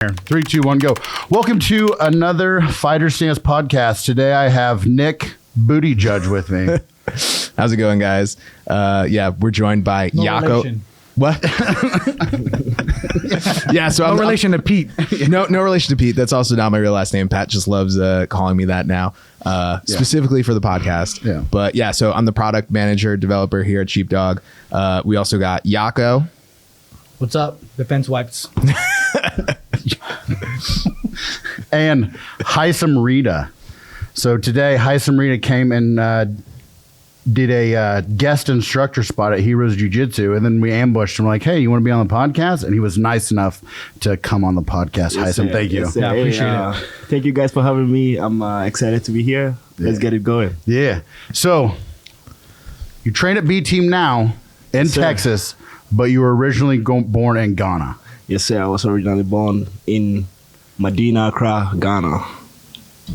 3, 2, 1, go. Welcome to another Fighter Stance podcast. Today I have Nick Booty Judge with me. How's it going, guys? We're joined by Yako. Relation. What? Yeah, so no relation to Pete. No relation to Pete. That's also not my real last name. Pat just loves calling me that now, specifically for the podcast. Yeah. But yeah, so I'm the product manager, developer here at Sheepdog. We also got Yako. What's up? Defense wipes. And Hasaim Rida. So today, Hasaim Rida came and did a guest instructor spot at Heroes Jiu Jitsu, and then we ambushed him like, hey, you want to be on the podcast? And he was nice enough to come on the podcast. Yes, Hasaim, thank you. Yes, Yeah, appreciate it. Thank you guys for having me. I'm excited to be here. Let's get it going. Yeah. So you train at B Team now in Yes, sir. Texas, but you were originally born in Ghana. Yes, sir. I was originally born in Medina, Accra, Ghana.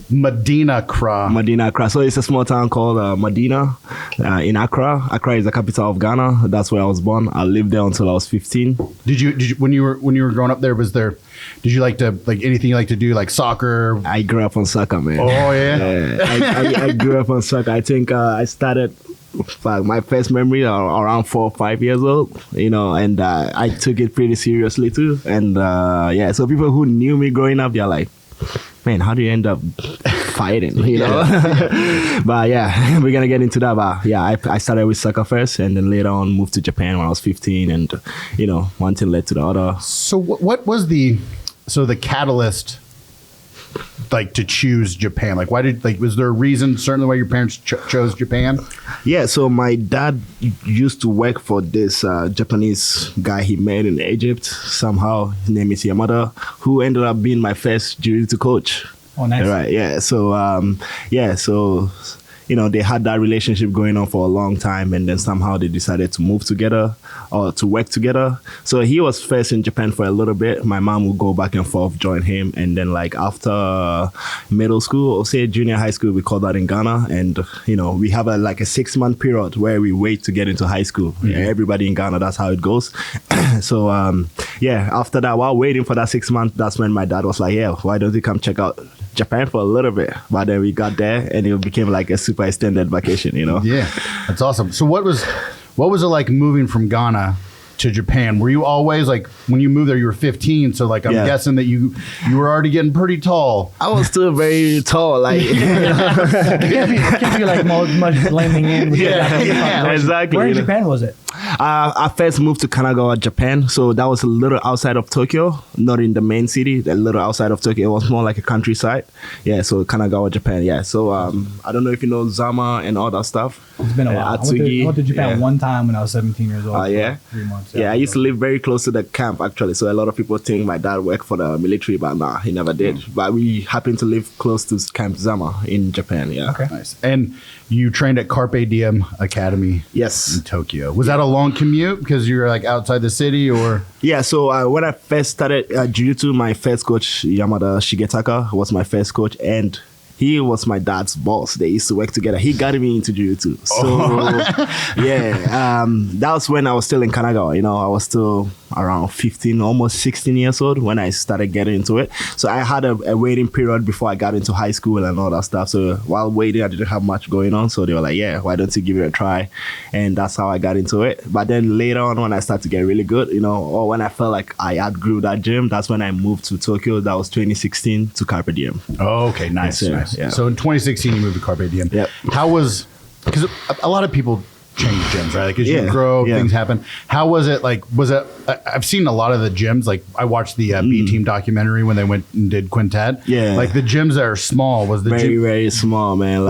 Medina Accra. Medina, Accra. So it's a small town called Medina in Accra. Accra is the capital of Ghana. That's where I was born. I lived there until I was 15. Did you when you were growing up there? Did you like anything you like to do, like soccer? I grew up on soccer, man. Oh yeah. I grew up on soccer. I think I started my first memory around 4 or 5 years old, and I took it pretty seriously too. And so people who knew me growing up, they're like, man, how do you end up fighting, But yeah, we're gonna get into that. But yeah, I started with soccer first, and then later on moved to Japan when I was 15, and one thing led to the other. So what was the catalyst to choose Japan? Why was there a reason certainly why your parents chose Japan? Yeah, so my dad used to work for this Japanese guy he met in Egypt. Somehow his name is Yamada, who ended up being my first jiu-jitsu coach. Oh, nice. Right, yeah. So they had that relationship going on for a long time, and then somehow they decided to move together or to work together. So he was first in Japan for a little bit. My mom would go back and forth, join him, and then after middle school, or say junior high school, we call that in Ghana, and we have a 6-month period where we wait to get into high school. Mm-hmm. Yeah, everybody in Ghana, that's how it goes. So after that, while waiting for that 6 months, that's when my dad was like, yeah, why don't you come check out Japan for a little bit? But then we got there, and it became like a super extended vacation, Yeah, that's awesome. So what was it like moving from Ghana to Japan? Were you always when you moved there, you were 15, so I'm guessing that you were already getting pretty tall. I was still very tall, It can't be much blending in. Yeah, exactly. Where in Japan was it? I first moved to Kanagawa, Japan. So that was a little outside of Tokyo, not in the main city, a little outside of Tokyo. It was more like a countryside. Yeah, so Kanagawa, Japan. Yeah, so I don't know if you know Zama and all that stuff. It's been a while. Atsugi, I went to Japan one time when I was 17 years old. Yeah? 3 months. Yeah, I used to live very close to the camp, actually. So a lot of people think my dad worked for the military, but nah, he never did. But we happened to live close to Camp Zama in Japan, yeah. Okay. Nice. And you trained at Carpi Diem Academy. Yes. In Tokyo. Was that a long commute because you were outside the city, or? Yeah, so when I first started jiu-jitsu, my first coach, Yamada Shigetaka, was my first coach, and he was my dad's boss. They used to work together. He got me into jiu-jitsu. So, that was when I was still in Kanagawa. I was still around 15, almost 16 years old when I started getting into it. So I had a waiting period before I got into high school and all that stuff. So while waiting, I didn't have much going on. So they were like, yeah, why don't you give it a try? And that's how I got into it. But then later on, when I started to get really good, or when I felt like I outgrew that gym, that's when I moved to Tokyo. That was 2016 to Carpi Diem. Oh, okay. Nice. Yes, Nice. yeah. So in 2016, you moved to Carpi Diem. Yep. Because a lot of people change gyms, right? As you grow, things happen. How was it? I've seen a lot of the gyms. I watched the B Team documentary when they went and did Quintet. Yeah. The gyms that are small, was the very, gym very small, man.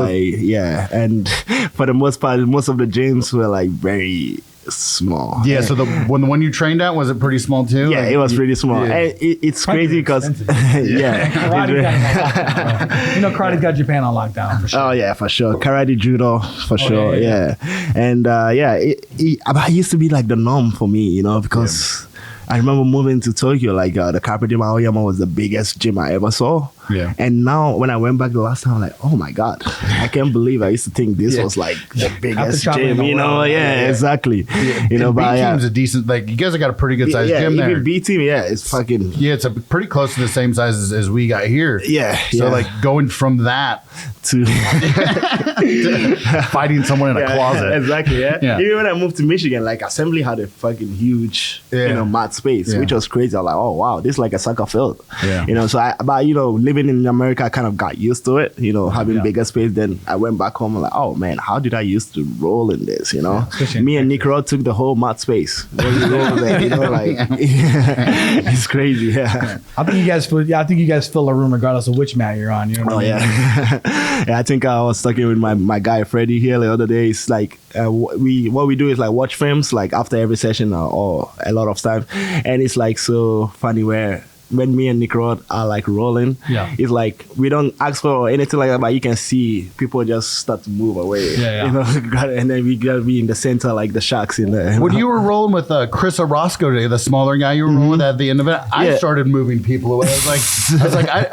And for the most part, most of the gyms were very small. Yeah, so the one you trained at, was it pretty small too? Yeah, it was pretty small. Yeah. And it's crazy because Karate's got Japan on lockdown for sure. Oh yeah, for sure. Karate, judo, for sure. Yeah. And I used to be the norm for me, because I remember moving to Tokyo, like the Carpi Diem Academy was the biggest gym I ever saw. Yeah. And now when I went back the last time, I'm like, oh my God, I can't believe I used to think this was like the biggest gym, you know? Yeah, exactly. You know, but B yeah. team's a decent, like, you guys have got a pretty good sized gym there. Even B team, it's fucking. Yeah, it's pretty close to the same size as we got here. Yeah. So like going from that to fighting someone in a closet. Exactly, Yeah. Even when I moved to Michigan, like Assembly had a fucking huge, mat space, which was crazy. I was like, oh wow, this is like a soccer field. Yeah. You know, so living in America, I kind of got used to it, you know, having bigger space. Then I went back home, I'm like, oh man, how did I used to roll in this, you know? Me and Nick Rod took the whole mat space. When we rolled there, you know, like, it's crazy, yeah. I think you guys fill a room regardless of which mat you're on. You know what I mean? Yeah, I think I was talking with my guy Freddie here the other day. It's like what we do is like watch films like after every session or a lot of times, and it's like so funny where when me and Nick Rod are like rolling, it's like we don't ask for anything like that, but you can see people just start to move away. You know, and then we gotta be in the center like the sharks in there. When you were rolling with Chris Orozco today, the smaller guy you were rolling with at the end of it, I started moving people away.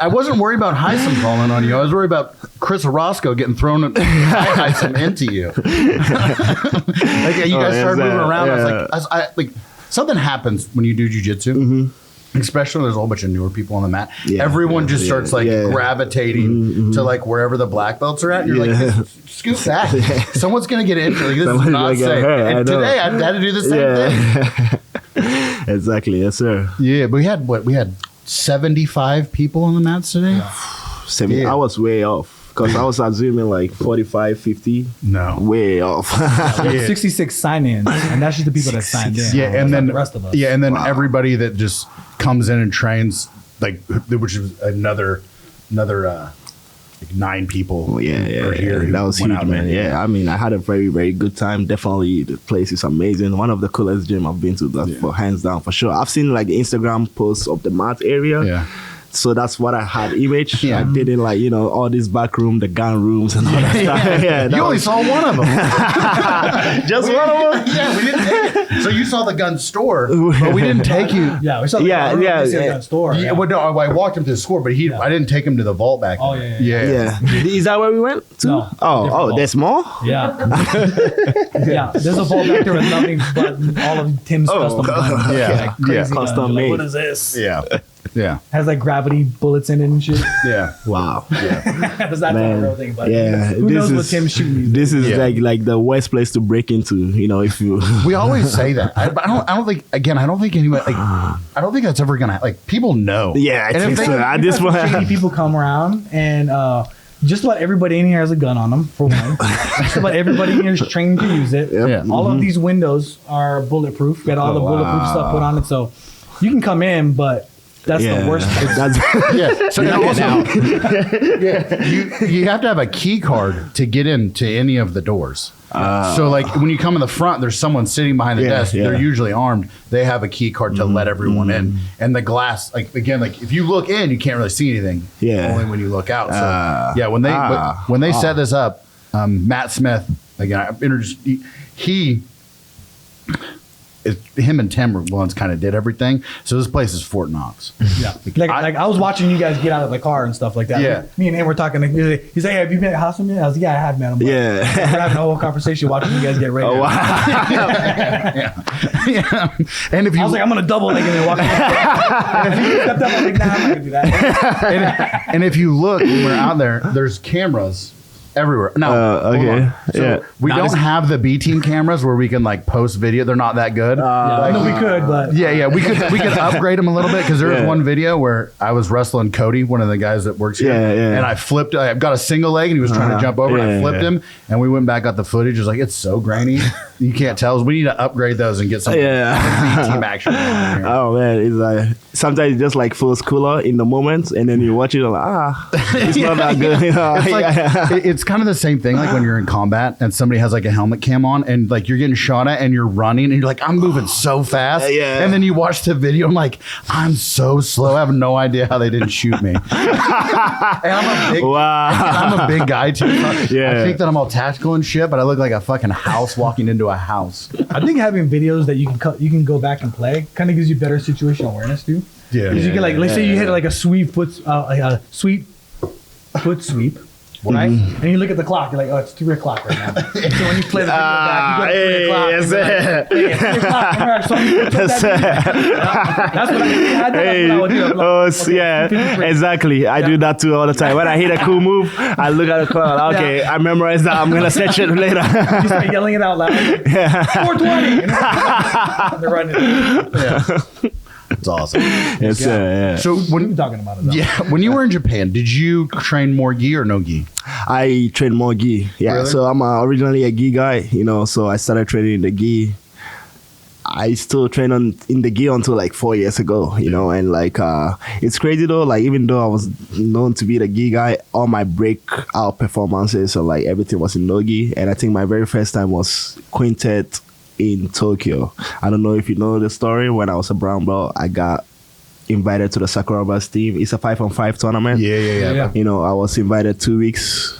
I wasn't worried about Hasaim falling on you. I was worried about Chris Orozco getting thrown Hasaim into you. Like you guys started moving around. I was like, something happens when you do jiu-jitsu. Especially there's a whole bunch of newer people on the mat. Everyone just starts like gravitating to like wherever the black belts are at. And you're like, scoot back. Someone's gonna get injured. Like, this is not safe. And today I had to do the same thing. Exactly, yes, sir. Yeah, but we had 75 people on the mats today. I was way off. Because I was assuming like 45, 50. No. Way off. 66 sign-ins, and that's just the people that signed in. Yeah, and then the rest of us. Yeah, and then everybody that just comes in and trains, like, which is another like 9 people. Here that was huge, man. Yeah, I mean, I had a very, very good time. Definitely, the place is amazing. One of the coolest gym I've been to, for hands down, for sure. I've seen like the Instagram posts of the mat area. Yeah. So that's what I had image. I didn't like, all this back room, the gun rooms and all that stuff. You only saw one of them. Just one of them? Yeah, we didn't take it. So you saw the gun store, but we didn't take you. Yeah, we saw the gun store. Yeah, well, no, I walked him to the store, but I didn't take him to the vault back then. Yeah. Is that where we went to? No. Oh, there's more? Yeah. There's a vault back there with nothing but all of Tim's custom guns. Yeah. Crazy custom guns. made. What is this? Yeah. Yeah. Has like gravity bullets in it and shit. Yeah. Wow. That's not a real thing, but who this knows is, what Tim's shooting? This is like the worst place to break into, if you. We always say that. I don't think anyone I don't think that's ever gonna people know. Yeah, I think so. At this point, shady people come around and just about everybody in here has a gun on them, for one. Just about everybody in here is trained to use it. Yeah. All of these windows are bulletproof. Got all the bulletproof stuff put on it, so you can come in, but that's the worst. So you have to have a key card to get into any of the doors. So like when you come in the front, there's someone sitting behind the desk. They're usually armed. They have a key card to let everyone in. And the glass, if you look in, you can't really see anything. Only when you look out. So when they set this up, Matt Smith, again, I introduced him and Tim were the ones kind of did everything. So this place is Fort Knox. Yeah. I was watching you guys get out of the car and stuff like that. Yeah. Me and him were talking. He's like, hey, have you met Hasaim yet? I was like, yeah, I have met him. We're having a whole conversation watching you guys get ready. Oh, wow. And if you, I was like, I'm going to double leg and then walk out. And if you stepped up, I was like, nah, I'm not going to do that. and if you look, when we're out there, there's cameras everywhere. No, we don't have the B team cameras where we can post video. They're not that good. No, we could, but we could upgrade them a little bit because there was one video where I was wrestling Cody, one of the guys that works here, and I flipped. I got a single leg and he was trying to jump over, and I flipped him, and we went back, got the footage. It was like it's so grainy, you can't tell. We need to upgrade those and get some B team action. Oh man, it's sometimes it just feels cooler in the moment, and then you watch it, it's not that good. It's it's kind of the same thing like when you're in combat and somebody has like a helmet cam on and like you're getting shot at and you're running and you're like, I'm moving so fast. Yeah. And then you watch the video and like, I'm so slow. I have no idea how they didn't shoot me. And I'm a big guy too. Yeah. I think that I'm all tactical and shit, but I look like a fucking house walking into a house. I think having videos that you can go back and play kind of gives you better situational awareness too. Yeah. Because you can like, let's say you hit like a sweet foot sweep, right? And you look at the clock, you're like, oh, it's 3 o'clock right now. And so when you play the video back, you go to 3 o'clock. Yes, It's 3 o'clock. Remember, so you took that video. That's what I would do. I'm like, okay, yeah, 53. exactly. I do that too all the time. When I hit a cool move, I look at the clock. Okay, I memorize that. I'm gonna set shit later. You start yelling it out loud. Like, 420. And they're running. Yeah. It's awesome. Yes, yeah. So What are you when talking about it, though? when you were in Japan, did you train more gi or no gi? I train more gi. Yeah, Really? so I'm originally a gi guy, so I started training in the gi. I still train in the gi until like 4 years ago, and like it's crazy though. Like even though I was known to be the gi guy, all my breakout performances, so like everything was in no gi. And I think my very first time was Quintet in Tokyo. I don't know if you know the story. When I was a brown belt, I got invited to the Sakuraba's team. It's a 5-on-5 tournament. Yeah. I was invited 2 weeks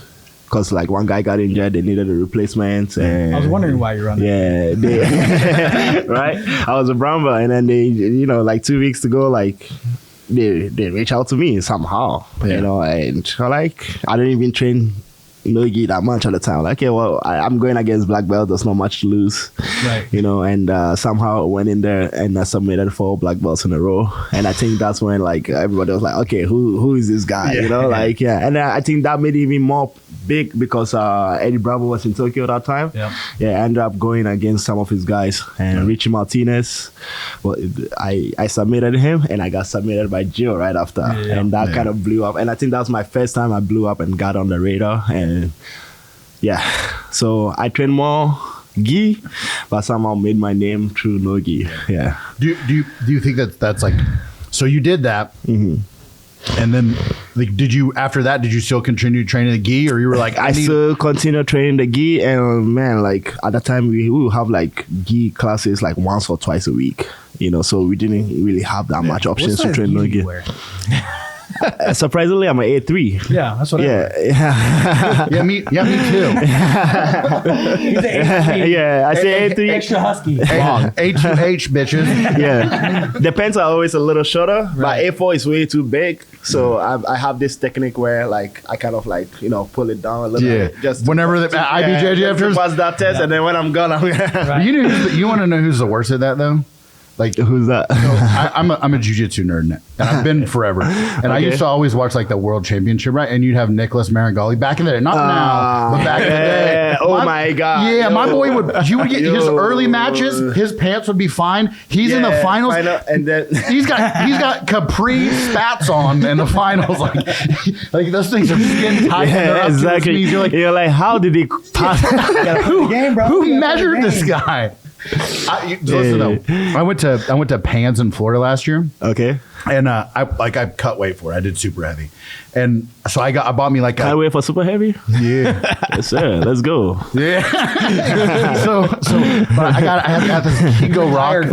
because like one guy got injured. They needed a replacement. And I was wondering why you're on that. yeah, right. I was a brown belt, and then they, like 2 weeks to go, like they reach out to me somehow, and like I didn't even train no gi that much at the time. Like, okay, well, I'm going against black belt. There's not much to lose, Right. And somehow I went in there and I submitted 4 black belts in a row. And I think that's when like everybody was like, okay, who is this guy? And I think that made it even more big because Eddie Bravo was in Tokyo that time. Yeah. I ended up going against some of his guys and Richie Martinez. Well, I submitted him and I got submitted by Gio right after, and that kind of blew up. And I think that was my first time I blew up and got on the radar. And so I trained more gi, but somehow made my name through no gi. Yeah. Do you think that's like, so you did that, and then like did you still continue training the gi, or you were like I still continue training the gi, and man, like at that time we would have like gi classes like once or twice a week, so we didn't really have that much options to train no gi. Surprisingly, I'm an A3. Yeah, that's what I wear. Yeah, me too. He's an A3. Yeah, I say A3. Extra husky. A2H bitches. Yeah, the pants are always a little shorter, Right. but A4 is way too big. So I have this technique where like I kind of like pull it down a little bit. Just Whenever the IBJJ just to after, pass that test, and then when I'm gone, Right. you want to know who's the worst at that though? Like Who's that? I'm a jiu-jitsu nerd, and I've been forever. And I used to always watch like the world championship, right? And you'd have Nicholas Marigali back in the day, not now, but back in the day. Oh my God. Yeah, my boy would get his Yo. early matches. His pants would be fine. He's in the finals. And then He's got capri spats on in the finals. Like those things are skin tight. and they're up to his exactly. knees. You're like, how did he pass? Who game, bro. who You gotta play measured the this game. guy? Listen though, I went to Pans in Florida last year, Okay. and I cut weight for it. I did super heavy, and so I bought me like Can I wait for super heavy? yeah. Yes, sir. Let's go. Yeah. But I got this Kiko Raka.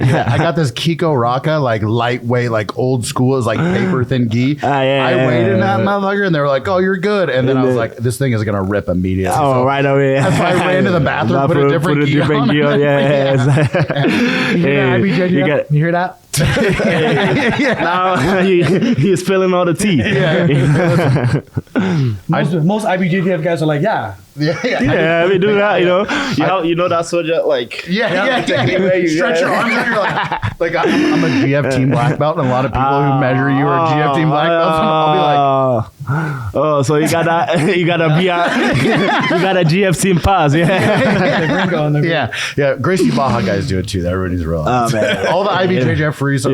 Yeah, I got this Kiko Raka, like lightweight, like old school. It's like paper thin gi. I weighed in that motherfucker, and they were like, "Oh, you're good." And then I was like, "This thing is gonna rip immediately." Oh, So right away. that's why I ran to the bathroom, put a different gi on. Yeah. You hear that? Now he's spilling all the tea. Most IBJJF guys are like, yeah. Yeah, we do that. You know that soldier like. Yeah. Where you Stretch your arms out. You're like I'm a GF team black belt, and a lot of people who measure you are GF team black belts. And I'll be like, oh, so you got that? You got a you got a GF team pass, yeah. Gracie Baja guys do it too. Everybody's real. Oh, man. All the IBJJ referees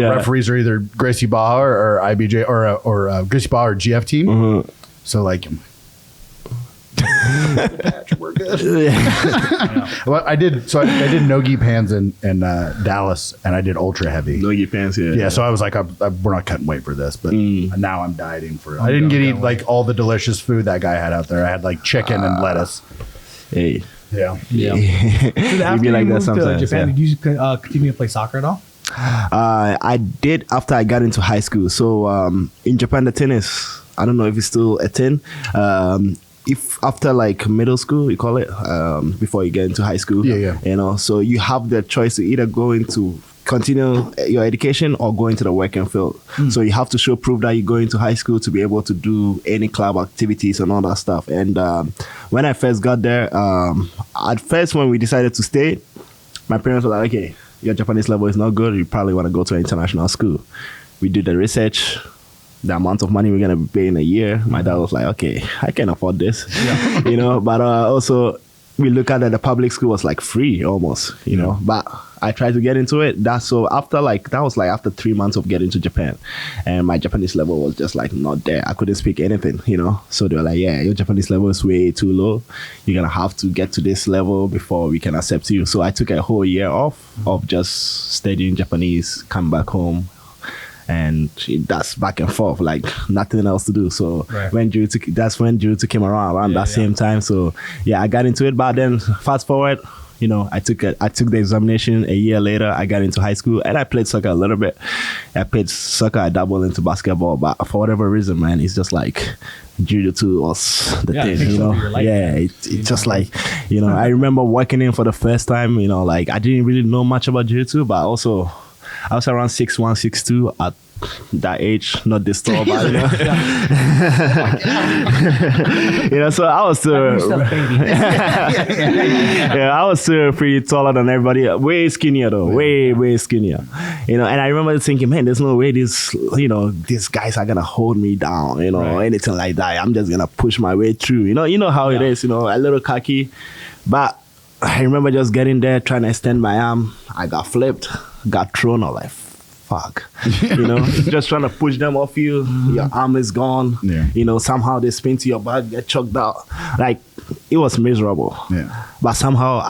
are either Gracie Baja or IBJ or Gracie Baja or GF team. So like. We're good. Well, I did no-gi pans in Dallas, and I did ultra heavy. No-gi pants, yeah. Yeah, so I was like, we're not cutting weight for this, but now I'm dieting for it. I didn't get eat like all the delicious food that guy had out there. I had like chicken and lettuce. Hey. Yeah. So after be like you that moved to sometimes, Japan, yeah. did you continue to play soccer at all? I did after I got into high school. So in Japan, the tennis, I don't know if it's still a 10. If after like middle school, you call it, before you get into high school. Yeah. You know, so you have the choice to either go into continue your education or go into the working field. So you have to show proof that you go into high school to be able to do any club activities and all that stuff. And when I first got there, at first when we decided to stay, my parents were like, okay, your Japanese level is not good. You probably want to go to an international school. We did the research. The amount of money we're going to pay in a year, my dad was like, okay, I can afford this, you know, but also we look at it, the public school was like free almost, you know, but I tried to get into it. That was after 3 months of getting to Japan, and my Japanese level was just like not there. I couldn't speak anything, you know, so they were like, yeah, your Japanese level is way too low. You're going to have to get to this level before we can accept you. So I took a whole year off of just studying Japanese, come back home, and that's back and forth, like nothing else to do. So that's when jiu-jitsu came around that same time. So yeah, I got into it. But then fast forward, you know, I took the examination a year later. I got into high school and I played soccer a little bit. I played soccer. I dabbled into basketball, but for whatever reason, man, it's just like jiu-jitsu was the thing, you know. It's just like, you know, I remember walking in for the first time, you know, like I didn't really know much about jiu-jitsu, but also I was around 6'1", 6'2" at that age, not this tall, but you know. You know, so I was still, I was still pretty taller than everybody. Way skinnier though, way skinnier. You know, and I remember thinking, man, there's no way these guys are gonna hold me down, you know, anything like that. I'm just gonna push my way through. You know how it is, you know, a little cocky, but I remember just getting there, trying to extend my arm. I got flipped, got thrown. I was like, fuck. You know, just trying to push them off you. Your arm is gone. Yeah. You know, somehow they spin to your back, get choked out. Like, it was miserable. Yeah. But somehow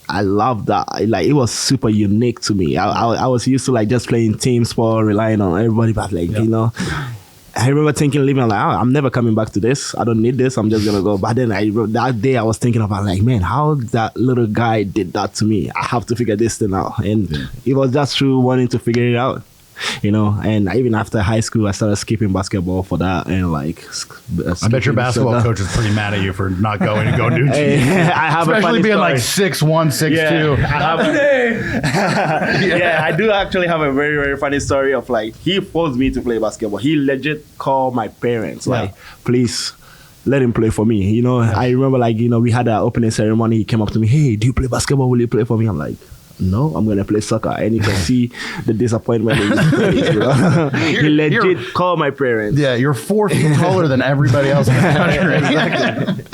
I loved that. Like, it was super unique to me. I was used to like just playing team sport, relying on everybody, but like, you know, I remember thinking, leaving, like, I'm never coming back to this. I don't need this. I'm just gonna go. But then that day I was thinking about like, man, how that little guy did that to me. I have to figure this thing out. And it was just through wanting to figure it out, you know. And even after high school, I started skipping basketball for that. And like, I bet your basketball coach is pretty mad at you for not going to go do jiu-jitsu. I have especially being story. like 6'1", 6'2". Yeah, I do actually have a very, very funny story of like, he forced me to play basketball. He legit called my parents, like, please let him play for me. You know, I remember like, you know, we had an opening ceremony. He came up to me, hey, do you play basketball? Will you play for me? I'm like, no, I'm going to play soccer. And you can see the disappointment in his face, you know? He legit called my parents. Yeah, you're 4 feet taller than everybody else in the country. Exactly.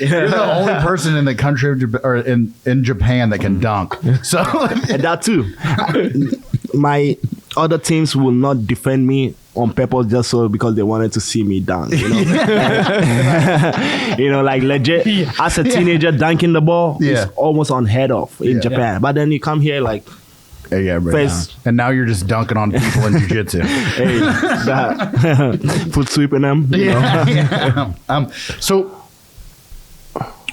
You're the only person in the country of or in Japan that can dunk. So and that too. My other teams will not defend me on purpose just so because they wanted to see me dunk, you know. You know, like legit as a teenager dunking the ball is almost unheard of in Japan. But then you come here like and now you're just dunking on people in jiu-jitsu. Hey, that foot sweeping them. You know? So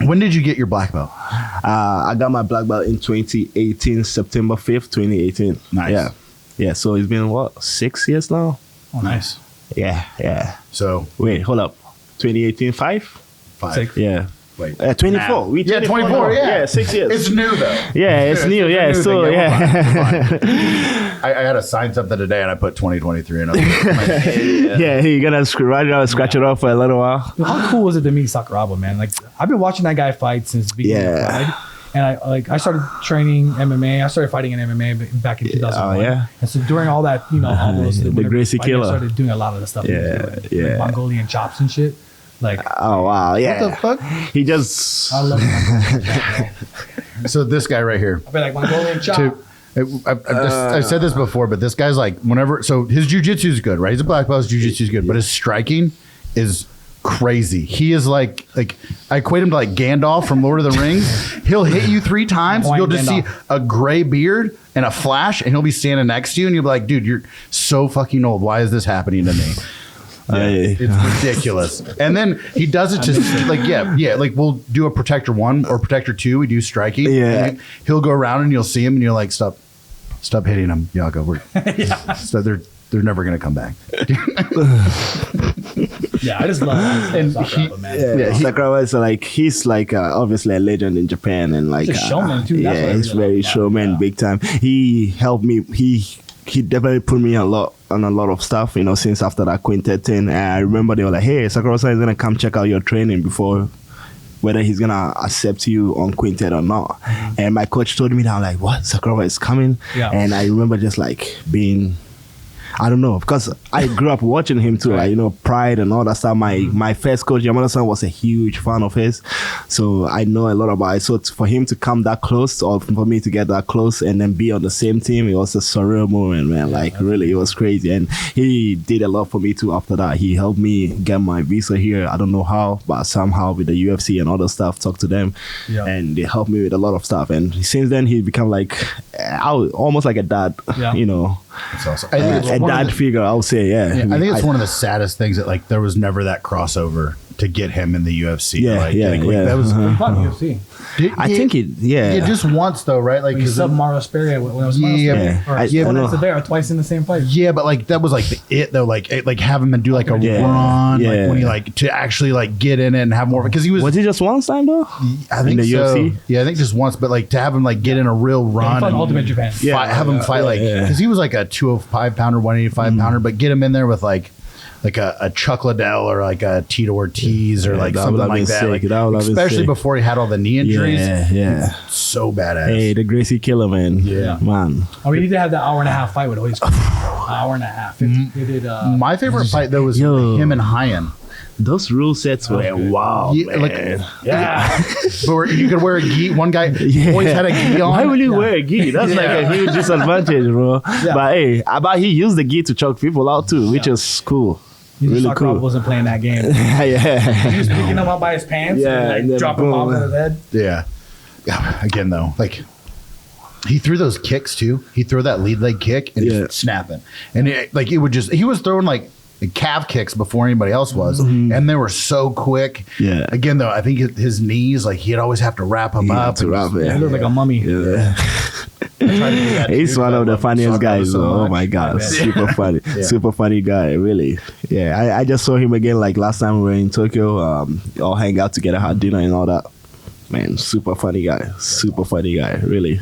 when did you get your black belt? I got my black belt in 2018, September 5th, 2018. Nice. Yeah, so it's been, 6 years now? Oh, nice. Yeah. So wait, hold up. 2018, 5? 6. Yeah. Wait. 24. We 24. Yeah, 6 years. It's new though. Yeah, it's new. Yeah, so I had to sign something today and I put 2023 in it. Yeah, you're gonna scratch it off for a little while. How cool was it to meet Sakuraba, man? Like, I've been watching that guy fight since the beginning of Pride. And I started training MMA. I started fighting in MMA back in 2001. Yeah. And so during all that, you know, all those the Gracie killer, I started doing a lot of the stuff. Like Mongolian chops and shit. Like, oh wow, yeah. What the fuck? He just. I love Mongolian chop. So this guy right here. I've been like Mongolian chop. I've said this before, but this guy's like, whenever, so his jiu-jitsu is good, right? He's a black belt, his jiu-jitsu is good, but his striking is crazy. He is like I equate him to like Gandalf from Lord of the Rings. He'll hit you 3 times. Hawaiian You'll just Gandalf. see a gray beard and a flash, and he'll be standing next to you, and you'll be like, dude, you're so fucking old. Why is this happening to me? It's ridiculous. And then he does it to like we'll do a protector 1 or protector 2. We do striking. Yeah. He'll go around and you'll see him and you're like, stop hitting him, Yago. So they're never gonna come back. Yeah, I just love Sakuraba, man. Sakuraba is like he's like obviously a legend in Japan and like He's a showman, too. That's what I he's really very love about showman, him. big time. He helped me. He definitely put me on a lot of stuff, since after that Quintet thing. And I remember they were like, hey, Sakuraba is gonna come check out your training before whether he's gonna accept you on Quintet or not. And my coach told me that, I'm like, what? Sakuraba is coming? Yeah. And I remember just like being, I don't know, because I grew up watching him too, Right. like, Pride and all that stuff. My first coach, Yamada-san, was a huge fan of his. So I know a lot about it. So for him to come that close, or for me to get that close and then be on the same team, it was a surreal moment, man. Like, really, it was crazy. And he did a lot for me too after that. He helped me get my visa here. I don't know how, but somehow with the UFC and other stuff, talk to them. Yeah. And they helped me with a lot of stuff. And since then, he become like, almost like a dad, Yeah. It's awesome. I think it's a one of dad the- figure, I would say, yeah. I think it's one of the saddest things that like there was never that crossover to get him in the UFC. Yeah, like, yeah, like, yeah. that was. He fought in UFC. I think it, yeah. Yeah, just once though, right? Like He 'cause subbed Mario Sperry when I was Mario Yeah. Sperry. Or I when know. I there twice in the same fight. yeah, but like that was like it though. Like have him and do like a Yeah. run, Yeah. like when he like to actually like get in it and have more because he was. Was it just one time though? I think in the so. UFC? Yeah, I think just once, but like to have him like get in a real He run fought in and Ultimate Japan. have him fight like yeah. because he was like a 205 pounder, 185 pounder, but get him in there with like a Chuck Liddell or like a Tito Ortiz or Yeah, like that something would have like been that. sick. Like, That would have been especially sick. before he had all the knee injuries. Yeah. So badass. Hey, the Gracie killer, man. Yeah. Man. Oh, he did have that hour and a half fight with always hour and a half. He did. My favorite fight though was Yo. him and Hyan. Those rule sets were wow, Yeah, like- man. Yeah. But you could wear a gi. One guy always had a gi on. Why would you wear a gi? That's like a huge disadvantage, bro. But hey, about he used the gi to choke people out too, which is cool. Really Sakuraba cool. wasn't playing that game. Yeah. He was picking him up by his pants Yeah, and and then like, dropping him boom. off on his head. Yeah. Again though, like he threw those kicks too. He threw that lead leg kick and Yeah. just snapping, and it would just he was throwing like calf kicks before anybody else was, and they were so quick. Yeah. Again though, I think his knees like he'd always have to wrap him up. to and wrap just- it. He looked like a mummy. Yeah. I tried to do that He's too, one but of I the love funniest Sakuraba guys. so Oh much. my god, bet. super funny, super funny guy. Really, yeah. I just saw him again like last time we were in Tokyo. All hang out together, had dinner and all that. Man, super funny guy. Super funny guy. Really.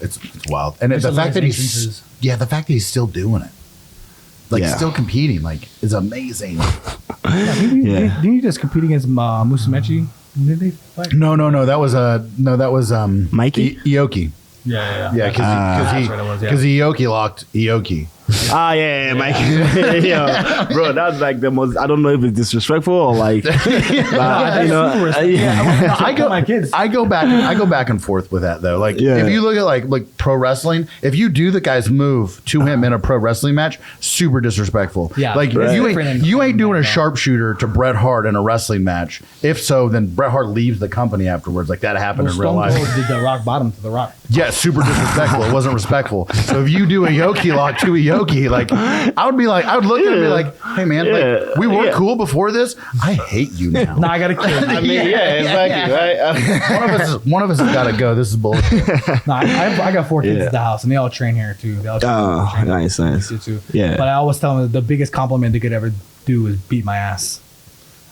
It's wild, and There's the a fact lot that of he's instances. the fact that he's still doing it, like Yeah. still competing, like is amazing. Yeah, didn't you just compete against Musamechi? Did they fight? No, that was Mikey? Ioki. Yeah. Yeah, That's what it was, yeah. because Ioki locked Ioki. Ah, yeah, Mike. Yo, bro, that's like the most. I don't know if it's disrespectful or like, but, that's super respectful. yeah. I go my kids. I go back and forth with that though. Like Yeah. if you look at like pro wrestling, if you do the guy's move to him in a pro wrestling match, super disrespectful. Yeah, like right. you Different ain't than you ain't doing a that. sharpshooter to Bret Hart in a wrestling match. If so, then Bret Hart leaves the company afterwards. Like that happened Well, in real Stone life. Cold did the rock bottom to the Rock. Yeah, super disrespectful. It wasn't respectful. So if you do a Yoki lock to a Yoki, like I would look at him and be like, hey man, like we were cool before this. I hate you now. Nah, I got a kid. I mean, yeah, exactly, right? One of us has got to go. This is bullshit. No, I got 4 kids Yeah. at the house, and they all train here too. They all train, Oh, train nice, nice. jiu-jitsu. Yeah. But I always tell them the biggest compliment they could ever do is beat my ass.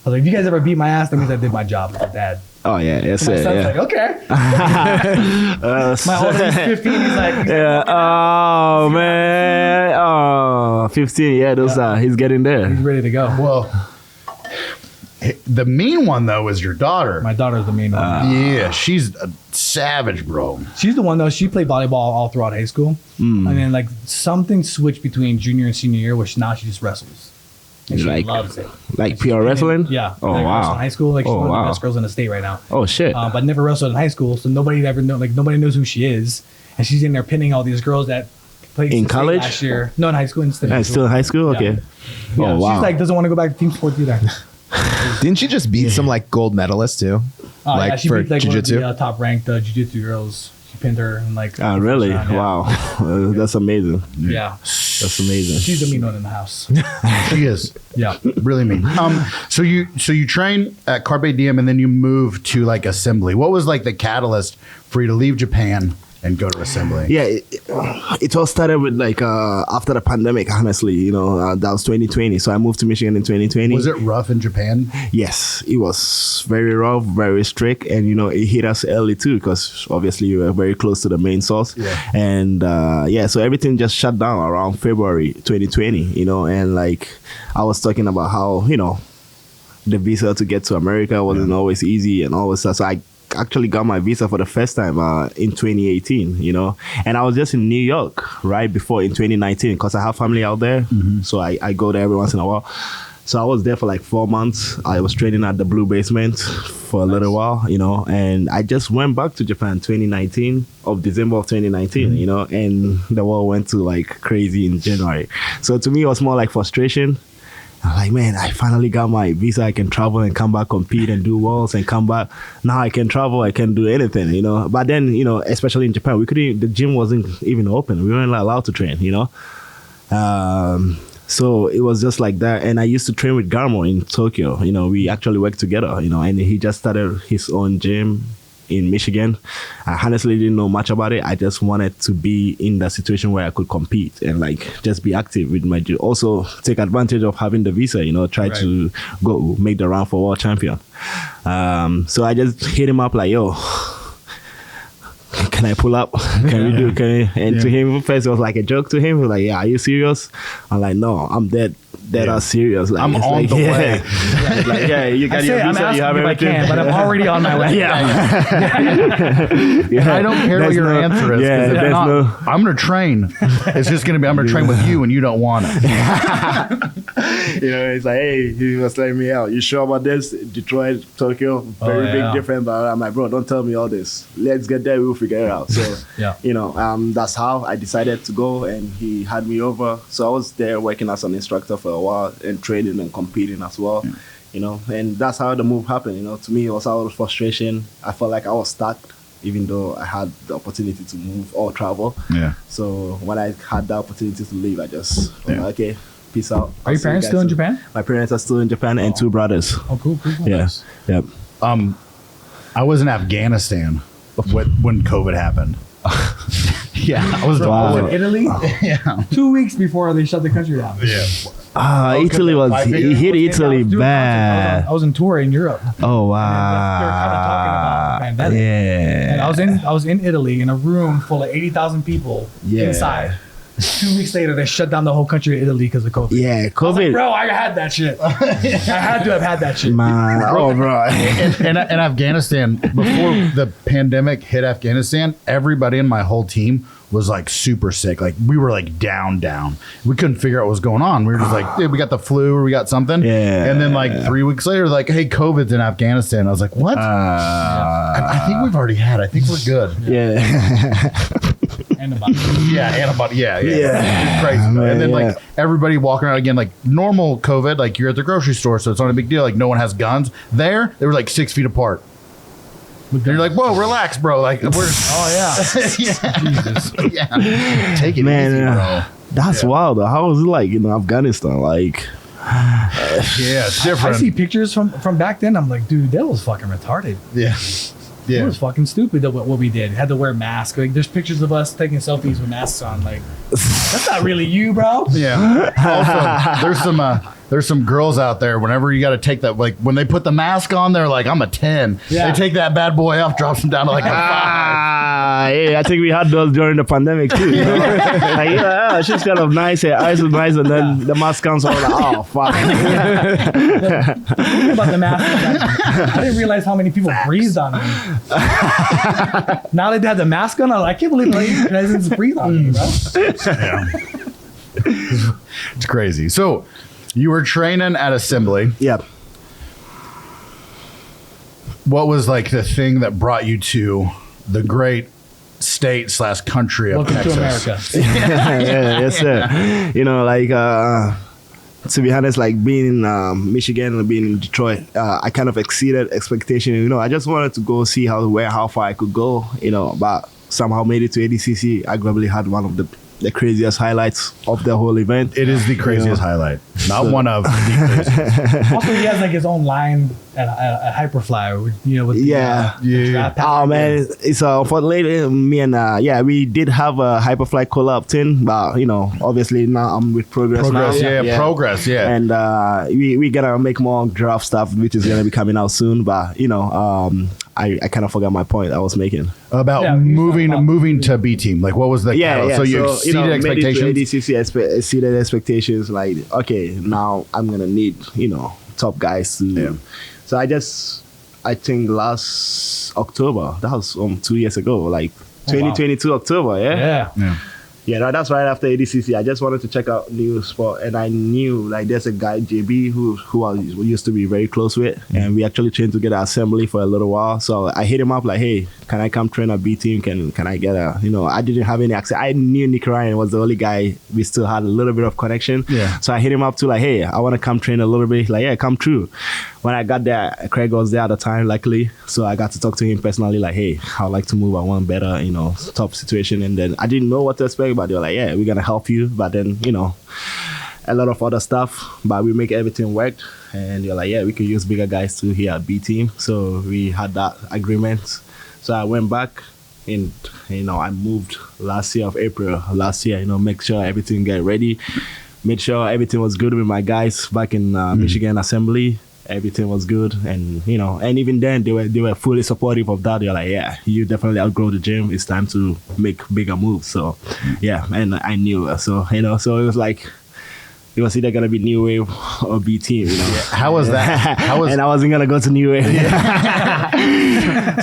I was like, if you guys ever beat my ass, that means I did my job as a dad. Oh yeah, that's My it. son's Yeah. like, okay. My oldest is 15. He's like, Yeah. Oh man. Oh, 15. Yeah, those are. He's getting there. he's ready to go. Well, the mean one though is your daughter. My daughter's the main one. Yeah, she's a savage, bro. She's the one though. She played volleyball all throughout high school, and then like something switched between junior and senior year, which now she just wrestles. And she Like- loves it. Like pure wrestling. Yeah. Oh like, wrestled wow. in high school, like she's Oh, one of wow. the best girls in the state right now. Oh shit. But never wrestled in high school, so nobody ever know. Like nobody knows who she is, and she's in there pinning all these girls that played In state college? last year. No, in high school. And still in high school. Okay. Yeah, Oh wow. She's like doesn't want to go back to team sports either. Didn't she just beat some like gold medalists too? Oh, yeah, she for beat like jiu-jitsu? one of the top ranked jiu-jitsu girls. She pinned her in like. Oh, really? first round, yeah. Wow. That's amazing. Yeah, That's amazing. she's the mean one in the house. She is. Yeah. Really mean. So you train at Carpi Diem and then you move to like assembly. What was like the catalyst for you to leave Japan and go to assembly? Yeah, it all started with like after the pandemic, honestly, you know, that was 2020. So I moved to Michigan in 2020. Was it rough in Japan? Yes, it was very rough, very strict, and you know it hit us early too because obviously we were very close to the main source. Yeah. And so everything just shut down around February 2020. You know, and like I was talking about how the visa to get to America wasn't always easy and all this stuff. So I actually got my visa for the first time in 2018, you know, and I was just in New York right before in 2019 because I have family out there. So I go there every once in a while. So I was there for like 4 months. I was training at the Blue Basement for a little while, you know, and I just went back to Japan December of 2019, you know, and the world went to like crazy in January. So to me, it was more like frustration. I'm like, man, I finally got my visa. I can travel and come back, compete and do worlds and come back. Now I can travel. I can do anything, you know. But then, you know, especially in Japan, the gym wasn't even open. We weren't allowed to train, you know. So it was just like that. And I used to train with Garmo in Tokyo. You know, we actually worked together, you know, and he just started his own gym in Michigan. I honestly didn't know much about it. I just wanted to be in that situation where I could compete and like just be active with my gym. Also take advantage of having the visa, you know, try to go make the round for world champion. So I just hit him up like, yo, can I pull up? Can we do? And to him, first it was like a joke to him. He was like, yeah, are you serious? I'm like, no, I'm dead. Are serious. Like, I'm on the way. It's like, yeah, you got your I'm visa, asking you have if I everything. can, but I'm already on my way. And I don't care what your answer is. 'Cause Yeah, if there's not, I'm going to train. It's just going to be, I'm going to train with you and you don't want it. You know, it's like, hey, he was telling me out. You sure about this? Detroit, Tokyo, very big difference. But I'm like, bro, don't tell me all this. Let's get there. We'll figure it out. So, you know, that's how I decided to go, and he had me over. So I was there working as an instructor for a while and training and competing as well. You know, and that's how the move happened. You know, to me, it was out of frustration. I felt like I was stuck, even though I had the opportunity to move or travel. Yeah. So when I had the opportunity to leave, I just was like, okay, peace out. Are your parents still in Japan? My parents are still in Japan and 2 brothers. Oh, cool. Yes. Yep. I was in Afghanistan when COVID happened. Yeah, I was in Italy? Yeah. 2 weeks before they shut the country down. Yeah. Italy he hit Italy bad. I was in tour in Europe. Oh wow. They were kind of talking about the pandemic. Yeah. And I was in Italy in a room full of 80,000 people inside. 2 weeks later, they shut down the whole country of Italy because of COVID. Yeah, COVID. Like, bro, I had that shit. I had to have had that shit. Man, bro. In Afghanistan, before the pandemic hit Afghanistan, everybody in my whole team was like super sick. Like we were like down. We couldn't figure out what was going on. We were just like, dude, we got the flu or we got something. Yeah. And then like 3 weeks later, like, hey, COVID's in Afghanistan. I was like, what? I think we've already had. I think we're good. Yeah. Antibodies. Yeah, antibody. Yeah. Yeah. It's crazy. Man, and then like everybody walking around again, like normal COVID, like you're at the grocery store, so it's not a big deal. Like no one has guns. There, they were like 6 feet apart. And you're like, whoa, relax, bro. Like we're Jesus. yeah. Take it Man, easy, bro. That's wild though. How was it like in Afghanistan? Like Yeah, it's different. I see pictures from back then. I'm like, dude, that was fucking retarded. Yeah. It was fucking stupid what we did. Had to wear masks. Like, there's pictures of us taking selfies with masks on. Like, that's not really you, bro. Yeah. Also, there's some girls out there. Whenever you got to take that, like when they put the mask on, they're like, "I'm a 10." Yeah. They take that bad boy off, drops them down to like a 5. yeah, I think we had those during the pandemic too. You know? Like, she's kind of nice, her eyes are nice, and then the mask comes on. Like, oh fuck! Think about the mask. I didn't realize how many people breathed on me. Now that they had the mask on, I can't believe you guys didn't breathe on me, bro. Yeah. It's crazy. So you were training at Assembly. Yep. What was like the thing that brought you to the great state/country of Welcome Texas? to America. Yeah, yes sir. You know, like to be honest, like being in Michigan and being in Detroit, I kind of exceeded expectation. You know, I just wanted to go see how far I could go. You know, but somehow made it to ADCC. I probably had one of the craziest highlights of the whole event. It is the craziest highlight, not one of the craziest. Also, he has like his own line at Hyperfly, with the draft pack. Oh man, it's unfortunately me and we did have a Hyperfly collab thing, but you know, obviously now I'm with Progress now. Progress, and we gonna make more draft stuff, which is gonna be coming out soon. But you know, I kind of forgot my point I was making about moving to B team. Like, what was the catalyst? So you exceeded expectations. Made it to ADCC, exceeded expectations. Like, okay, now I'm gonna need top guys to. So I think last October, that was 2 years ago, like 2022 October, Yeah, that's right after ADCC. I just wanted to check out new sport, and I knew like there's a guy JB who I used to be very close with, and we actually trained together assembly for a little while. So I hit him up like, hey, can I come train a B team? Can I get a I didn't have any access. I knew Nick Ryan was the only guy we still had a little bit of connection. Yeah. So I hit him up too, like, hey, I want to come train a little bit. Like, yeah, come through. When I got there, Craig was there at the time, luckily. So I got to talk to him personally, like, hey, I'd like to move. I want better, top situation. And then I didn't know what to expect, but they were like, yeah, we're going to help you. But then, a lot of other stuff, but we make everything work. And they're like, yeah, we could use bigger guys too here at B team. So we had that agreement. So I went back and, I moved last year of April, make sure everything get ready. Made sure everything was good with my guys back in Michigan Assembly. Everything was good, and and even then they were fully supportive of that. They're like, yeah, you definitely outgrow the gym. It's time to make bigger moves. So, yeah, and I knew. So so it was like, it was either gonna be New Wave or B Team. How was that? And I wasn't gonna go to New Wave.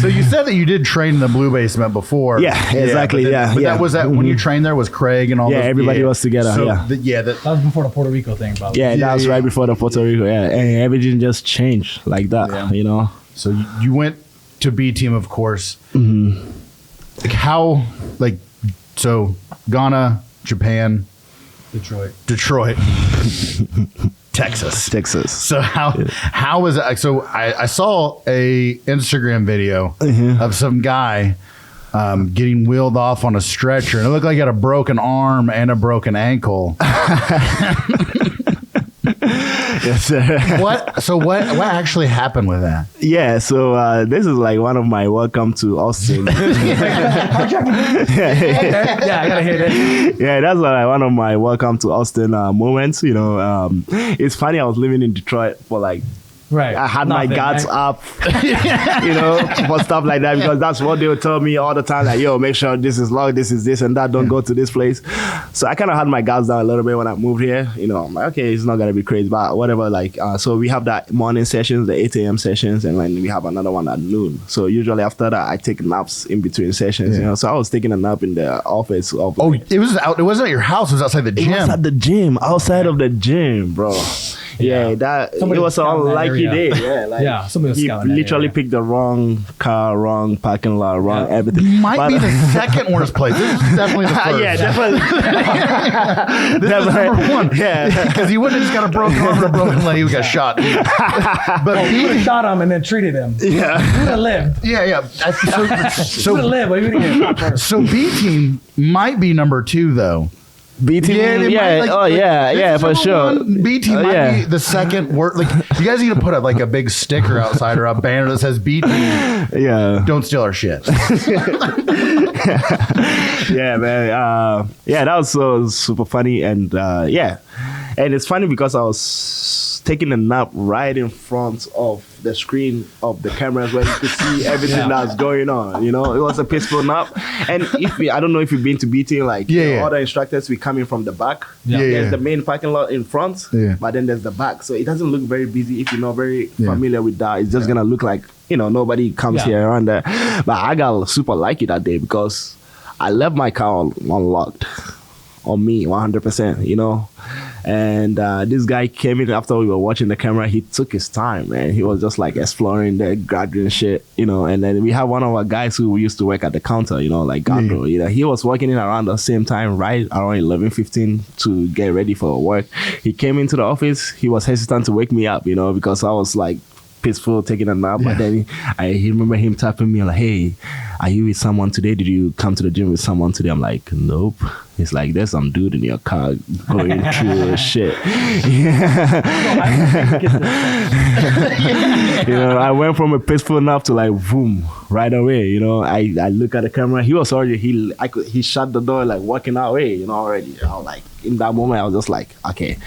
So you said that you did train in the blue basement before. Yeah, exactly. But that was that when you trained there was Craig and all. Yeah, everybody was together. So that was before the Puerto Rico thing. Probably. Yeah, that was right before the Puerto Rico. Yeah, and everything just changed like that. Yeah. So you went to B Team, of course. Mm-hmm. So Ghana, Japan. Detroit. Texas. So how was it? So I saw a Instagram video of some guy getting wheeled off on a stretcher, and it looked like he had a broken arm and a broken ankle. Yes, sir. What actually happened with that? Yeah, so this is like one of my welcome to Austin. I gotta hear that. Yeah, that's like one of my welcome to Austin moments. It's funny. I was living in Detroit for like. Right. I had my guards up, for stuff like that, because that's what they would tell me all the time. Like, yo, make sure this is locked, this is this and that. Don't go to this place. So I kind of had my guards down a little bit when I moved here. I'm like, okay, it's not going to be crazy, but whatever. Like, so we have that morning sessions, the 8 a.m. sessions, and then we have another one at noon. So usually after that, I take naps in between sessions, So I was taking a nap in the office. It wasn't at your house. It was outside the gym. It was at the gym, outside of the gym, bro. Yeah, it was an unlucky day. Yeah, somebody was he literally picked the wrong car, wrong parking lot, wrong everything. Might be the second worst place. This is definitely the first. Yeah, definitely. This is number one. Yeah, because he wouldn't have just got a broken arm and a broken leg. He got shot. But he would have shot him and then treated him. Yeah, he would have lived. Yeah. So would have lived, but he would have get shot first. So B Team might be number 2 though. B team, for sure. B team might be the second worst. Like, you guys need to put up like a big sticker outside or a banner that says B team. Yeah, don't steal our shit. Yeah, man. That was so super funny, and and it's funny because I was taking a nap right in front of the screen of the cameras where you could see everything that's going on. It was a peaceful nap. And I don't know if you've been to BT, like other instructors, we come in from the back. There's the main parking lot in front, but then there's the back. So it doesn't look very busy if you're not very familiar with that. It's just gonna look like nobody comes here around there. But I got super lucky that day because I left my car unlocked on me 100%. And this guy came in after we were watching the camera. He took his time, man. He was just like exploring the grappling shit, you know. And then we have one of our guys who used to work at the counter, you know, like Gandro. You know, he was working in around the same time, right around 11:15 to get ready for work. He came into the office. He was hesitant to wake me up, you know, because I was like peaceful taking a nap. But then he remember him tapping me like, "Hey, are you with someone today? Did you come to the gym with someone today?" I'm like, "Nope." He's like, "There's some dude in your car going through shit." You know, I went from a peaceful nap to like boom right away. You know, I look at the camera. He was already he shut the door like walking away. You know, already. I was like, in that moment, I was just like, okay,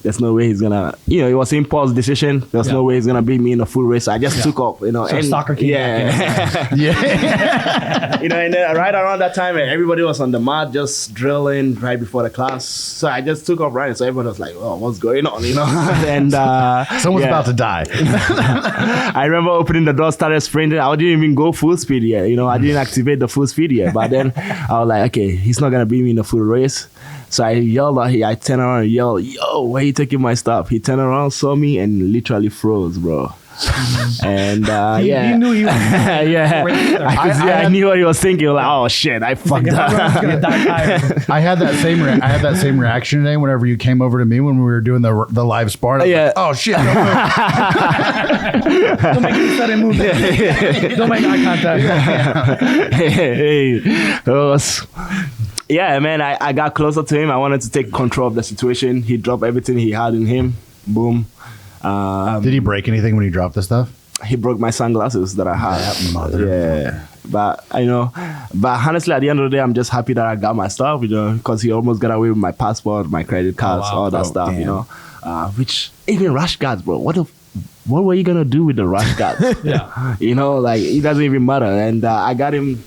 there's no way he's gonna. You know, it was an impulse decision. There's no way he's gonna beat me in a full race. So I just took off. You know, so and soccer came back. You know, and then right around that time, everybody was on the mat just drilling right before the class. So I just took off running. So everyone was like, "Oh, what's going on?" You know, and someone's about to die. I remember opening the door, started sprinting. I didn't even go full speed yet. You know, I didn't activate the full speed yet. But then I was like, okay, he's not gonna beat me in a full race. So I yelled at him. I turned around and yelled, "Yo, where you taking my stuff?" He turned around, saw me, and literally froze, bro. And he knew he was I knew what he was thinking. Like, oh shit, I fucked up. I had that same reaction today whenever you came over to me when we were doing the live spar. Like, oh shit! Don't make any sudden movement. Don't make eye contact. Yeah, man, I got closer to him. I wanted to take control of the situation. He dropped everything he had in him. Boom. Did he break anything when he dropped the stuff? He broke my sunglasses that I had. But honestly, at the end of the day, I'm just happy that I got my stuff, you know, because he almost got away with my passport, my credit cards, all that stuff, damn. You know. Which even rash guards, bro. What were you gonna do with the rash guards? You know, like it doesn't even matter. And I got him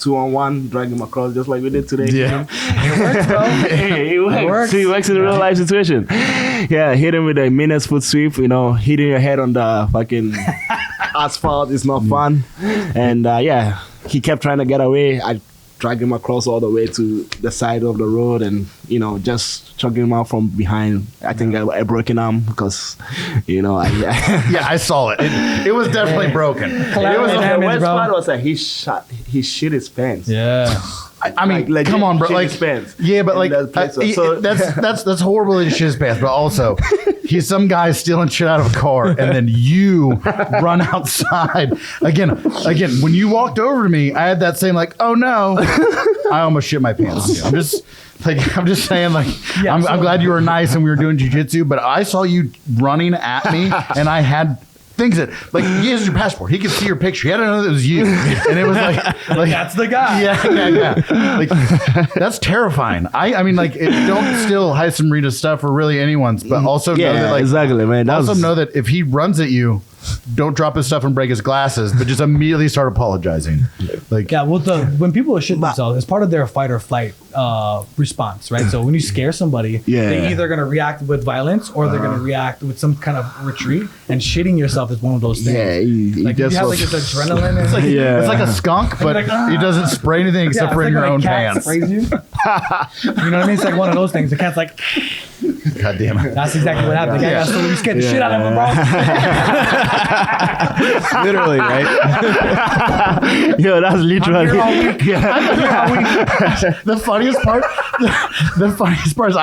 2-on-1, drag him across just like we did today. Yeah. It works, bro. It works. He works in a real life situation. Yeah, hit him with a menace foot sweep, you know, hitting your head on the fucking asphalt is not fun. And he kept trying to get away. I dragged him across all the way to the side of the road and, you know, just chugging him out from behind. I think I broke an arm because, you know, I saw it. It was definitely broken. The worst part was that he shit his pants. Yeah. I mean, like, come on, bro. Like, yeah, but like, that's horrible that he shit his pants. But also, he's some guy stealing shit out of a car, and then you run outside again. When you walked over to me, I had that same like, oh no, I almost shit my pants. I'm just saying, like, I'm glad you were nice and we were doing jiu-jitsu, but I saw you running at me, and I had things that, like, he has your passport. He could see your picture. He had to know that it was you. And it was like that's the guy. Yeah. Like, that's terrifying. I mean, like, don't steal Hasaim Rida stuff or really anyone's, but also know that, like, exactly, man. Know that if he runs at you, don't drop his stuff and break his glasses, but just immediately start apologizing. Like, when people are shitting themselves, it's part of their fight or flight response, right? So when you scare somebody, they're either going to react with violence or they're going to react with some kind of retreat. And shitting yourself is one of those things. Yeah, like you have like this adrenaline. It's like a skunk, but he doesn't spray anything except for in your own pants. Sprays you. You know what I mean? It's like one of those things. The cat's like, God damn it. That's exactly what happened. The guy got so you scared the shit out of him, bro. Literally, right? Yo, that's literally. The funniest part is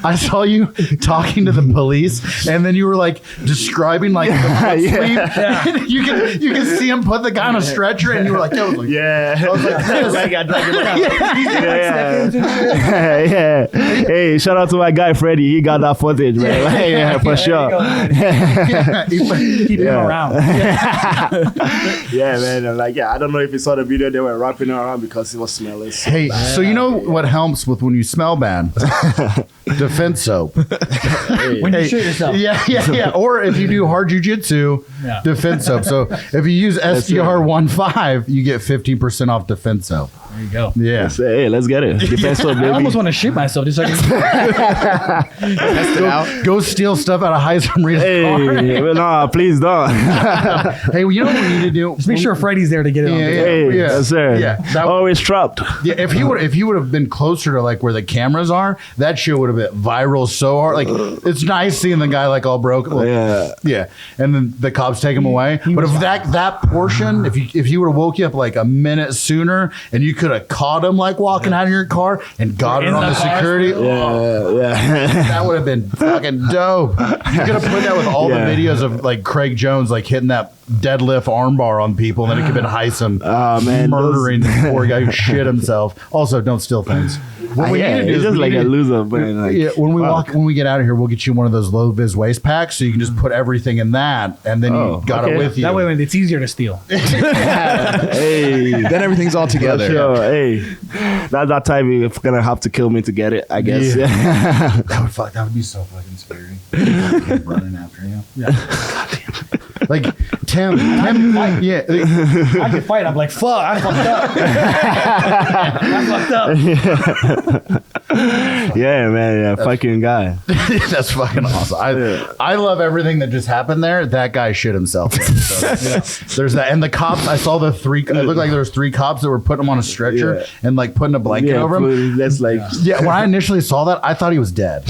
I saw you talking to the police, and then you were like describing like the sleep. You can see him put the guy on a stretcher, and you were like, I was like, Hey, shout out to my guy Freddie. He got that footage, man. For sure. Keep him around. Yeah, man. I'm like, I don't know if you saw the video. They were wrapping it around because it was smelling so bad. So you know what helps with when you smell bad? Defense soap. When you shit yourself. Yeah. Or if you do hard jiu-jitsu, defense soap. So if you use SDR15, you get 15% off defense soap. There you go. Yeah. Hey, let's get it. Defense for baby. I almost want to shit myself just so I can Test it out. Go steal stuff out of Hasaim Rida's car. Hey, well, no, please don't. Hey, well, you know what we need to do? just make sure Freddie's there to get it on video. Hey, Yeah. yes, sir. Yeah, that- Always trapped. Yeah, if he would have been closer to like where the cameras are, that shit would have been viral so hard. Like, it's nice seeing the guy like all broken. Like, Yeah. and then the cops take him away. But if that portion, if he would have woke you up like a minute sooner, and you could have caught him like walking out of your car and got it In on the the car. security, Yeah. that would have been fucking dope. You could have put that with all the Yeah. videos of like Craig Jones like hitting that deadlift armbar on people, and then it could have been Hasaim Man, murdering the poor guy who shit himself. Also, don't steal things. What we need to do it's is just we like need a to- loser, man. Like, yeah, when we fuck. when we get out of here, we'll get you one of those low vis waist packs, so you can just put everything in that, and then you got it okay. with you. That way, when it's easier to steal. Hey, Then everything's all together. sure. Hey, that time you're gonna have to kill me to get it, I guess. Yeah. Yeah. That would be so fucking scary. Running after you. Yeah. Like Tim, yeah. I could fight. I'm like, fuck, I fucked up. I fucked up. Yeah, man. Yeah, fucking guy. That's fucking awesome. I love everything that just happened there. That guy shit himself. So, there's that, and the cops. I saw the three. It looked like there was 3 cops that were putting him on a stretcher Yeah. and like putting a blanket over him. That's like. Yeah, when I initially saw that, I thought he was dead.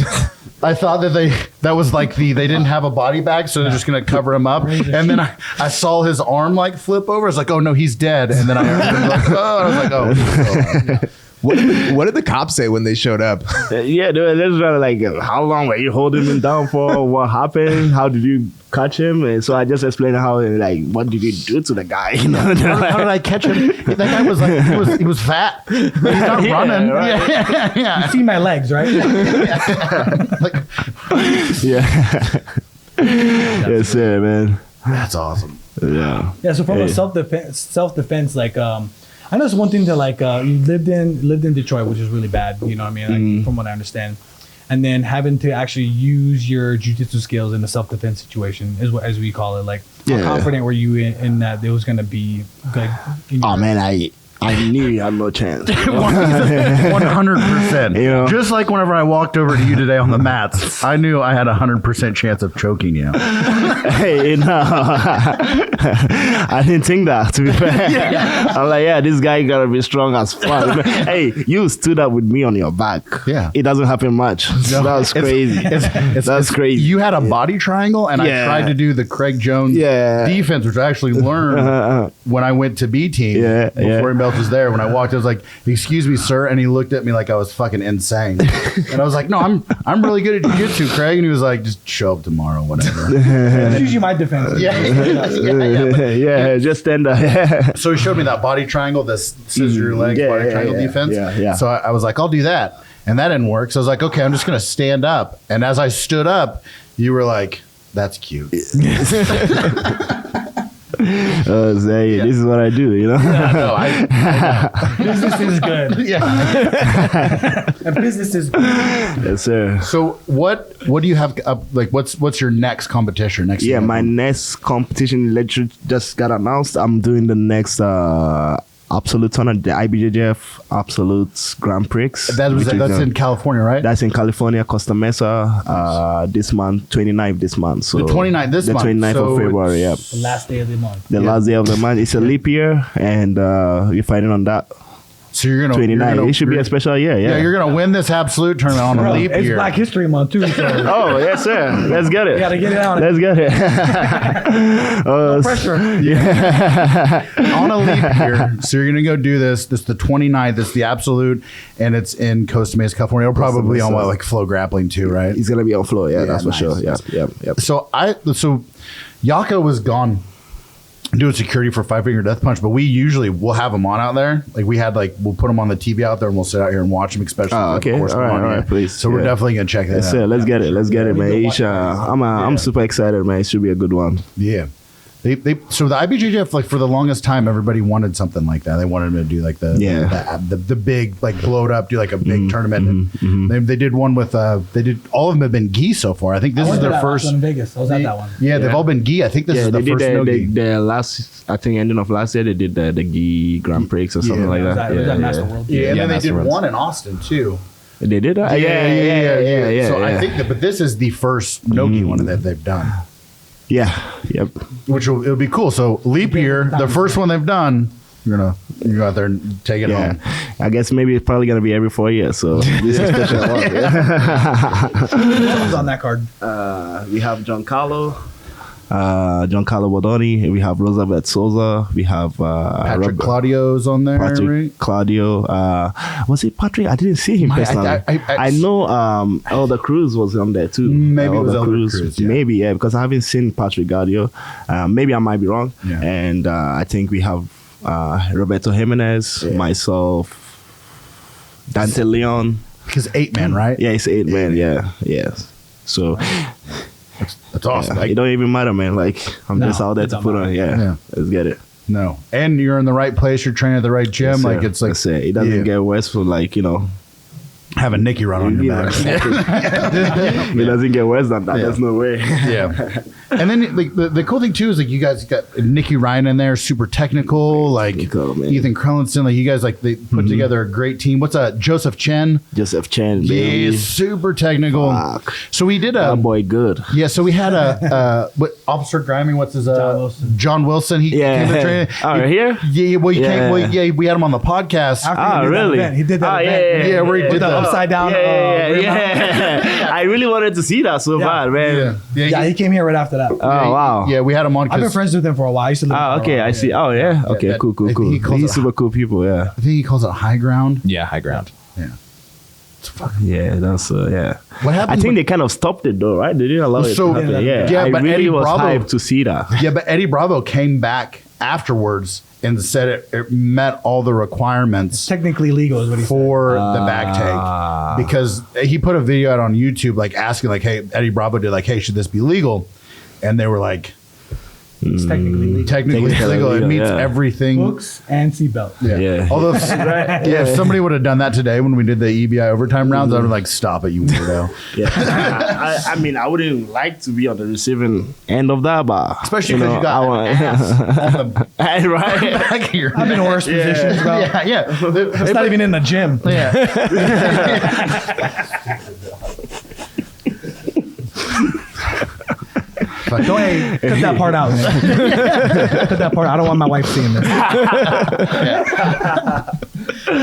I thought that was like they didn't have a body bag, so they're just gonna cover him up. And then I saw his arm like flip over. I was like, oh no, he's dead. And then I was like, oh. What did the cops say when they showed up? Yeah, dude, this was like, how long were you holding him down for? What happened? How did you catch him? And so I just explained how, like, what did you do to the guy? You know? How did I catch him? That guy was like, he was fat. He's not Yeah, running. right. Yeah. You see my legs, right? Like, Yeah. Yes, sir, man. that's awesome. Yeah. Yeah. So from Hey. a self defense, like I know it's one thing to like you lived in Detroit, which is really bad. You know what I mean? Like, from what I understand, and then having to actually use your jiu-jitsu skills in a self defense situation is what, as we call it. Like, how Yeah. confident were you in that there was gonna be like? Oh, man, I knew you had no chance. 100%. You know? Just like whenever I walked over to you today on the mats, I knew I had 100% chance of choking you. Hey, no. I didn't think that, to be fair. I'm like, yeah, this guy gotta be strong as fuck. Hey, you stood up with me on your back. Yeah. It doesn't happen much. That was crazy. That's crazy. You had a body triangle, and Yeah. I tried to do the Craig Jones Yeah. defense, which I actually learned when I went to B team Yeah, before yeah. Belt was there. When I walked, I was like, "Excuse me, sir," and he looked at me like I was fucking insane. And I was like, "No, I'm really good at jiu-jitsu, Craig." And he was like, "Just show up tomorrow, whatever." That's usually my defense. Yeah. Just stand up. So he showed me that body triangle, this scissor your legs Yeah, body yeah, triangle yeah, defense. yeah. So I was like, I'll do that. And that didn't work. So I was like, okay, I'm just going to stand up. And as I stood up, you were like, that's cute. Say, this is what I do, you know? No, I know. Business is good. Yeah. And business is good. Yes, sir. So what do you have up? Like, what's your next competition? Next Yeah, event? my next competition literally just got announced. I'm doing the next Absolute tournament, the IBJJF Absolute Grand Prix. That's in California, right? That's in California, Costa Mesa, this month, 29th this month. So The 29th this month. The 29th So of February, yeah. The last day of the month. The last day of the month. It's a leap year, and we're fighting on that. So you're gonna 29. It should be a special year, yeah. Yeah, you're gonna win this Absolute tournament on a Bro, leap it's year. Black History Month too. So Oh, yes, sir. Let's get it. you gotta get it out. Let's get it. No pressure. On a leap year. So you're gonna go do this. This is the 29th. This is the Absolute, and it's in Costa Mesa, California. It'll probably on what, like Flow Grappling too, right? He's gonna be on floor, yeah, that's for nice, sure. Yeah, nice. yeah. So Yako was gone doing security for Five Finger Death Punch, but we usually will have him on out there. Like we'll put him on the TV out there and we'll sit out here and watch him, especially. Oh, okay. Of course, All right, please. So we're Yeah. definitely gonna check that Yes, out. sir. Let's get it. Let's get it, we man. go watch I'm super excited, man. It should be a good one. Yeah. So the IBJJF, like for the longest time, everybody wanted something like that. They wanted him to do like the big, like blow it up, do like a big tournament. And they did one with all of them have been gi so far. I think this is their first in Vegas. I was at that one. Yeah, they've all been gi. I think this is the first no gi. The last, I think ending of last year, they did the gi Grand Prix or something like that. Was that Master World? Yeah, and then they did one in Austin too. They did that? Yeah. So I think but this is the first no gi one that they've done. Yeah. Yep. Which it'll be cool. So leap year, the first one they've done, you go out there and take it home. I guess maybe it's probably gonna be every 4 years. So this is special one. Who's on that card? We have Giancarlo Bodoni. We have Roosevelt Souza. We have Patrick Claudio's on there. Patrick right? Claudio. Was it Patrick? I didn't see him personally. I know Elder Cruz was on there too. Maybe it was Elder Cruz. Yeah. Maybe, yeah, because I haven't seen Patrick Claudio. Maybe I might be wrong. Yeah. And I think we have Roberto Jimenez, myself, Dante Leon. Because 8-man, right? Yeah, it's 8-man. Yeah. Yes. So that's awesome. it don't even matter, man. Like I'm just out there to put on. Yeah. Let's get it. No, and you're in the right place. You're training at the right gym. Yes, like it's like that's it. It doesn't get worse for having Nikki run on your back. It doesn't get worse than that. There's no way. Yeah. And then like the cool thing too is like you guys got Nikki Ryan in there, super technical, like Ethan Krellinson, like you guys like they put together a great team. What's Joseph Chen? Baby. Yeah, super technical. Fuck. So we did that boy good. Yeah, so we had what Officer Griming, what's his John Wilson. He came to train. Here? Yeah, well he came we had him on the podcast. Really? He did that event. Yeah, where he did the upside down. Yeah. I really wanted to see that so bad, man. Yeah, he came here right after that. Oh, wow. Yeah, we had him on. I've been friends with him for a while. I used to live okay, I see. Oh, yeah. Okay, cool. He's super cool people, yeah. I think he calls it high ground. Yeah, high ground. Yeah. Yeah, that's What happened? I think they kind of stopped it though, right? They didn't allow it to happen. Yeah, but really Eddie was Bravo, hyped to see that. Yeah, but Eddie Bravo came back afterwards and said it met all the requirements. Technically legal is what he for the back take, because he put a video out on YouTube like asking like, hey, Eddie Bravo did like, hey, should this be legal? And they were like, it's technically legal. Technically legal. It meets everything. Books and seatbelt. Yeah. Although, if somebody would have done that today when we did the EBI overtime rounds, I would have like, stop it, you weirdo. I mean, I wouldn't like to be on the receiving end of that, but especially because you got an ass on the back of your I've been in worse positions, bro. Yeah. It's not even in the gym. Yeah. Like, go ahead, cut that part out. Cut that part. I don't want my wife seeing this.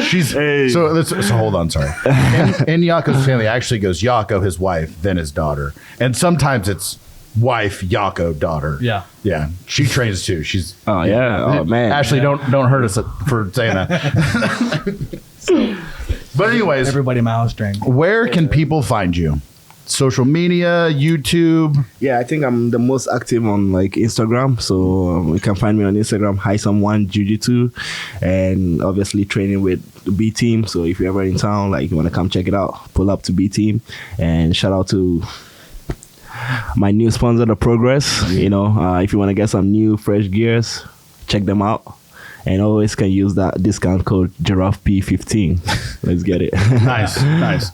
She's so hold on, sorry. In Yako's family actually goes Yako, his wife, then his daughter, and sometimes it's wife, Yako, daughter. Yeah. She trains too. She's man. Ashley, don't hurt us for saying that. But anyways, everybody miles train. Where can people find you? Social media, YouTube. Yeah, I think I'm the most active on like Instagram, so you can find me on Instagram, Hasaim Jiu Jitsu, and obviously training with the B Team. So if you're ever in town, like you want to come check it out, pull up to B Team. And shout out to my new sponsor, The Progress. If you want to get some new fresh gears, check them out. And always can use that discount code GiraffeP15. Let's get it. Nice.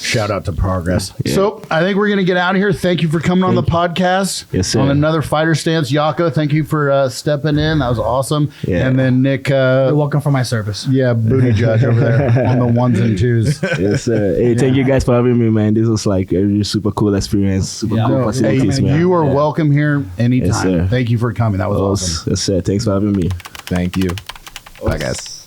Shout out to Progress. Yeah. So I think we're going to get out of here. Thank you for coming on the podcast. Yes, sir. On another Fighter Stance. Yako, thank you for stepping in. That was awesome. Yeah. And then Nick. You're welcome for my service. Yeah, booty judge over there on the ones and twos. Yes, sir. Hey, thank you guys for having me, man. This was like a super cool experience. Super cool facilities, man. You are welcome here anytime. Yes, sir. Thank you for coming. That was awesome. Yes, sir. Thanks for having me. Thank you. Bye, guys.